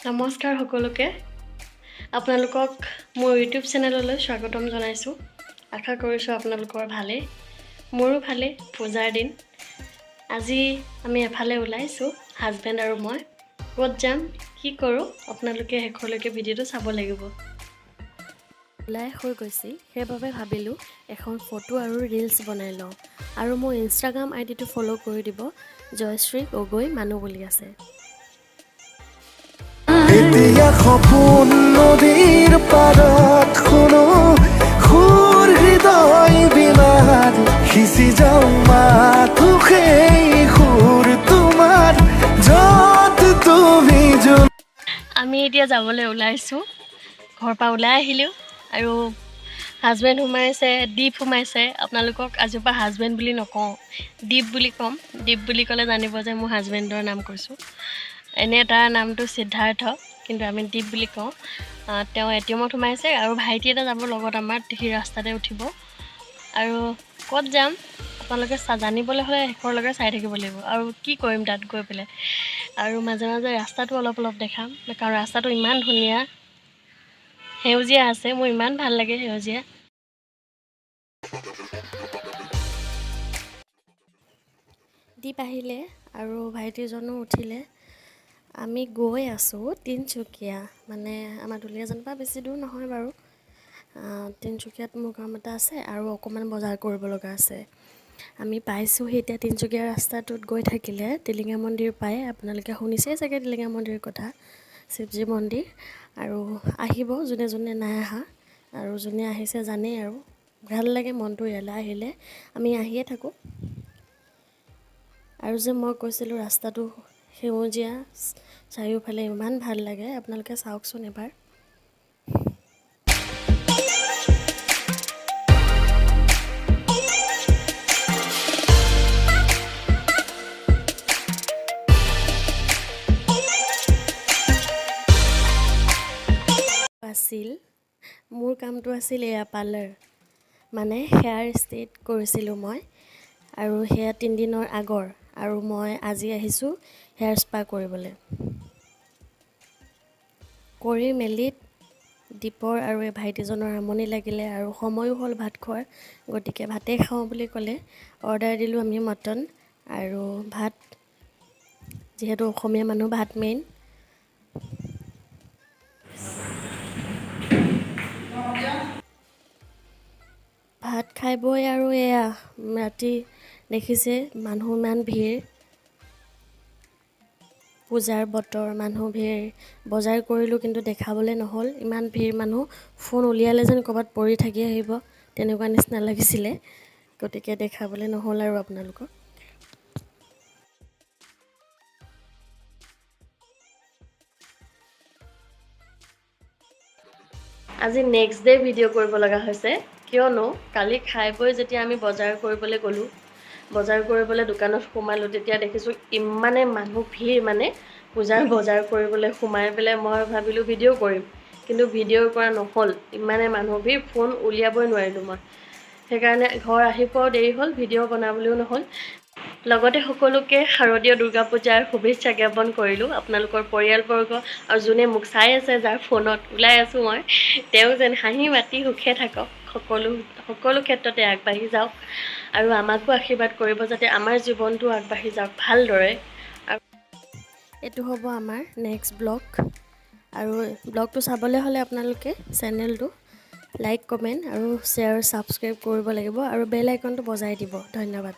নমস্কাৰ সকলোকে আপোনালোকক মোৰ ইউটিউব চেনেললৈ স্বাগতম জনাইছোঁ আশা কৰিছোঁ আপোনালোকৰ ভালে মোৰো ভালে পূজাৰ দিন আজি আমি এফালে ওলাইছোঁ হাজবেণ্ড আৰু মই ক'ত যাম কি কৰোঁ আপোনালোকে শেষলৈকে ভিডিঅ'টো চাব লাগিব ওলাই হৈ গৈছে সেইবাবে ভাবিলোঁ এখন ফটো আৰু ৰিলছ বনাই লওঁ আৰু মোৰ ইনষ্টাগ্ৰাম আইডিটো ফ'ল' কৰি দিব জয়শ্ৰী গগৈ মানুহ বুলি আছে এতিয়া সপোন নদীৰ পাৰত শুনো সুৰ হৃদয় বিনাদ সিঁচি যাওঁ মাথো সেই সুৰ তোমাৰ য'ত তুমি আমি এতিয়া যাবলৈ ওলাইছোঁ ঘৰৰ পৰা ওলাই আহিলোঁ আৰু হাজবেণ্ড সোমাইছে দীপ সোমাইছে আপোনালোকক আজিৰ পৰা হাজবেণ্ড বুলি নকওঁ দীপ বুলি ক'ম দীপ বুলি ক'লে জানিব যে মোৰ হাজবেণ্ডৰ নাম কৈছোঁ এনে তাৰ নামটো সিদ্ধাৰ্থ কিন্তু আমি দীপ বুলি কওঁ তেওঁ এটিএমত সোমাইছে আৰু ভাইটি এটা যাব লগত আমাৰ সি ৰাস্তাতে উঠিব আৰু ক'ত যাম আপোনালোকে জানিবলৈ হ'লে শেষৰলৈকে চাই থাকিব লাগিব আৰু কি কৰিম তাত গৈ পেলাই আৰু মাজে মাজে ৰাস্তাটো অলপ অলপ দেখাম কাৰণ ৰাস্তাটো ইমান ধুনীয়া সেউজীয়া আছে মোৰ ইমান ভাল লাগে সেউজীয়া দীপ আহিলে আৰু ভাইটিজনো উঠিলে আমি গৈ আছোঁ তিনিচুকীয়া মানে আমাৰ দুলীয়াজানৰ পৰা বেছি দূৰ নহয় বাৰু তিনিচুকীয়াত মোৰ কাম এটা আছে আৰু অকণমান বজাৰ কৰিব লগা আছে আমি পাইছোঁহি এতিয়া তিনিচুকীয়া ৰাস্তাটোত গৈ থাকিলে টিলিঙা মন্দিৰ পায় আপোনালোকে শুনিছেই চাগে টিলিঙা মন্দিৰৰ কথা শিৱজী মন্দিৰ আৰু আহিব যোনে যোনে নাই অহা আৰু যোনে আহিছে জানেই আৰু ভাল লাগে মনটো ইয়ালৈ আহিলে আমি আহিয়ে থাকোঁ আৰু যে মই কৈছিলোঁ ৰাস্তাটো সেউজীয়া চাৰিওফালে ইমান ভাল লাগে আপোনালোকে চাওকচোন এবাৰ আছিল মোৰ কামটো আছিল এয়া পাৰ্লাৰ মানে হেয়াৰ ষ্ট্ৰেইট কৰিছিলোঁ মই আৰু সেয়া 3 দিনৰ আগৰ আৰু মই আজি আহিছোঁ হেয়াৰ স্পা কৰিবলৈ কৰি মেলি দীপৰ আৰু এই ভাইটিজনৰ আমনি লাগিলে আৰু সময়ো হ'ল ভাত খোৱাৰ গতিকে ভাতেই খাওঁ বুলি ক'লে অৰ্ডাৰ দিলোঁ আমি মটন আৰু ভাত যিহেতু অসমীয়া মানুহ ভাত মেইন ভাত খাই বৈ আৰু এয়া ৰাতি দেখিছে মানুহ ইমান ভিৰ পূজাৰ বতৰ মানুহ ভিৰ বজাৰ কৰিলোঁ কিন্তু দেখাবলৈ নহ'ল ইমান ভিৰ মানুহ ফোন উলিয়ালে যেন ক'ৰবাত পৰি থাকি আহিব তেনেকুৱা নিচিনা লাগিছিলে গতিকে দেখাবলৈ নহ'ল আৰু আপোনালোকক আজি নেক্সট ডে ভিডিঅ' কৰিব লগা হৈছে কিয়নো কালি খাই বৈ যেতিয়া আমি বজাৰ কৰিবলৈ গ'লোঁ বজাৰ কৰিবলৈ দোকানত সোমালোঁ তেতিয়া দেখিছোঁ ইমানে মানুহ ভিৰ মানে পূজাৰ বজাৰ কৰিবলৈ সোমাই পেলাই মই ভাবিলোঁ ভিডিঅ' কৰিম কিন্তু ভিডিঅ' কৰা নহ'ল ইমানে মানুহ ভিৰ ফোন উলিয়াবই নোৱাৰিলোঁ মই সেইকাৰণে ঘৰ আহি পোৱাও দেৰি হ'ল ভিডিঅ' বনাবলৈও নহ'ল লগতে সকলোকে শাৰদীয় দুৰ্গা পূজাৰ শুভেচ্ছা জ্ঞাপন কৰিলোঁ আপোনালোকৰ পৰিয়ালবৰ্গ আৰু যোনে মোক চাই আছে যাৰ ফোনত ওলাই আছোঁ মই তেওঁ যেন হাঁহি মাতি সুখে থাকক সকলো ক্ষেত্ৰতে আগবাঢ়ি যাওক আৰু আমাকো আশীৰ্বাদ কৰিব যাতে আমাৰ জীৱনটো আগবাঢ়ি যাওক ভালদৰে আৰু এইটো হ'ব আমাৰ নেক্সট ব্লগ আৰু ব্লগটো চাবলৈ হ'লে আপোনালোকে চেনেলটো লাইক কমেণ্ট আৰু শ্বেয়াৰ ছাবস্ক্ৰাইব কৰিব লাগিব আৰু বেল আইকনটো বজাই দিব ধন্যবাদ